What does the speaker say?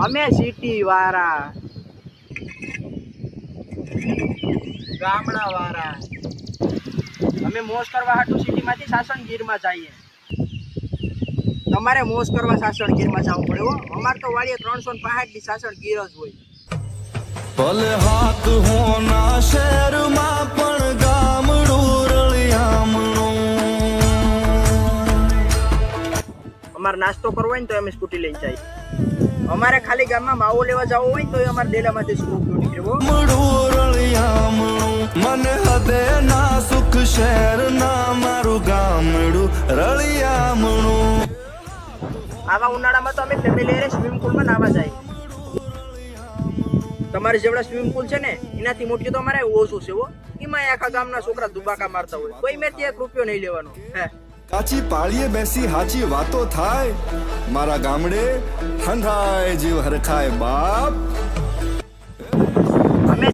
અમે સિટી વાળા, ગામડા વાળા, અમે મોજ કરવા હાટુ સિટી માંથી સાસણગીર માં જઈએ. તમારે મોજ કરવા સાસણગીર માં જવું પડે હો. અમારે તો વાળીએ 365 ની સાસણગીર જ હોય. ભલે હાથ હોના શહેરમાં પણ ગામડું રળિયામણું. અમારે નાસ્તો કરવો હોય ને તો અમે સ્કૂટી લઈને જઈએ. અમારે ખાલી ગામમાં માવો લેવા જવો હોય તો અમારે ડેલામાંથી સ્કૂટી નીકળવો. મને હદે ના સુખ શહેર ના મારું ગામડું રળિયામણું. આવા ઉનાળામાં તો અમે ફેમિલી હારે સ્વિમિંગ પુલમાં નાવા જાય. તમારે જેવડા સ્વિમિંગ પુલ છે ને એનાથી મોટી તો અમારે ઓછું છે હો. એમાં આખા ગામના છોકરા દુબાકા મારતા હોય. કોઈ મેં ત્યાં ₹1 નહીં લેવાનો. હે કાચી પાળીએ બેસી હાચી વાતો થાય. મારા ગામડે હંધાય જીવ હરખાય બાપ.